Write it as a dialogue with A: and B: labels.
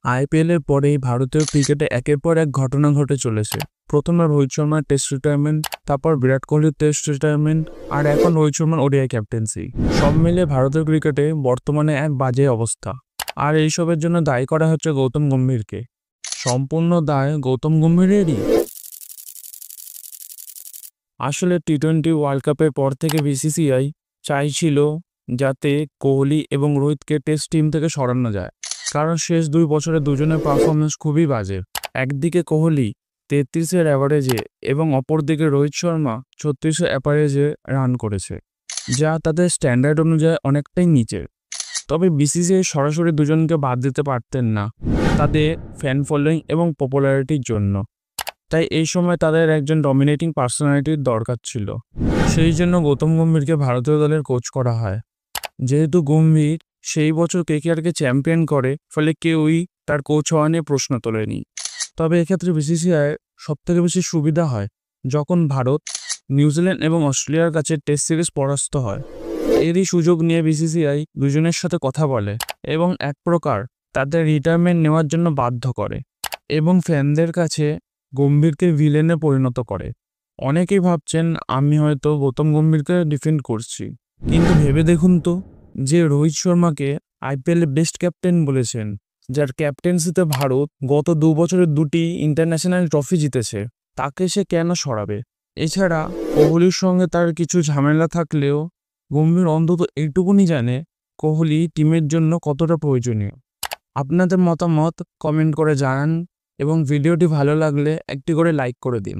A: আইপিএলের পরেই ভারতীয় ক্রিকেটে একের পর এক ঘটনা ঘটে চলেছে। প্রথমে রোহিত শর্মার টেস্ট রিটায়ারমেন্ট, তারপর বিরাট কোহলির টেস্ট রিটায়ারমেন্ট, আর এখন রোহিত শর্মার ওডিআই ক্যাপ্টেন্সি। সব মিলে ভারতের ক্রিকেটে বর্তমানে এক বাজে অবস্থা। আর এইসবের জন্য দায়ী করা হচ্ছে গৌতম গম্ভীরকে। সম্পূর্ণ দায় গৌতম গম্ভীরেরই। আসলে টি-20 ওয়ার্ল্ড কাপের পর থেকে বিসিসিআই চাইছিল যাতে কোহলি এবং রোহিতকে টেস্ট টিম থেকে সরানো যায়, কারণ শেষ 2 বছরে দুজনের পারফরমেন্স খুবই বাজে। একদিকে কোহলি 33-এর অ্যাভারেজে এবং অপরদিকে রোহিত শর্মা 36-এর অ্যাভারেজে রান করেছে, যা তাদের স্ট্যান্ডার্ড অনুযায়ী অনেকটাই নিচের। তবে বিসিসিআই সরাসরি দুজনকে বাদ দিতে পারতেন না তাদের ফ্যান ফলোয়িং এবং পপুলারিটির জন্য। তাই এই সময় তাদের একজন ডমিনেটিং পার্সোনালিটির দরকার ছিল। সেই জন্য গৌতম গম্ভীরকে ভারতীয় দলের কোচ করা হয়। যেহেতু গম্ভীর সেই বছর কেকেআরকে চ্যাম্পিয়ন করে, ফলে কেউই তার কোচ হওয়া নিয়ে প্রশ্ন তোলেনি। তবে এক্ষেত্রে বিসিসিআই সবথেকে বেশি সুবিধা হয় যখন ভারত, নিউজিল্যান্ড এবং অস্ট্রেলিয়ার কাছে টেস্ট সিরিজ পরাস্ত হয়। এরই সুযোগ নিয়ে বিসিসিআই দুজনের সাথে কথা বলে এবং এক প্রকার তাদের রিটায়ারমেন্ট নেওয়ার জন্য বাধ্য করে এবং ফ্যানদের কাছে গম্ভীরকে ভিলেনে পরিণত করে। অনেকেই ভাবছেন আমি হয়তো গৌতম গম্ভীরকে ডিফেন্ড করছি, কিন্তু ভেবে দেখুন তো, যে রোহিত শর্মাকে আইপিএলে বেস্ট ক্যাপ্টেন বলেছেন, যার ক্যাপ্টেন্সিতে ভারত গত 2 বছরে 2টি ইন্টারন্যাশনাল ট্রফি জিতেছে, তাকে সে কেন সরাবে? এছাড়া কোহলির সঙ্গে তার কিছু ঝামেলা থাকলেও গম্ভীর অন্তত এইটুকুনি জানে কোহলি টিমের জন্য কতটা প্রয়োজনীয়। আপনাদের মতামত কমেন্ট করে জানান এবং ভিডিওটি ভালো লাগলে একটি করে লাইক করে দিন।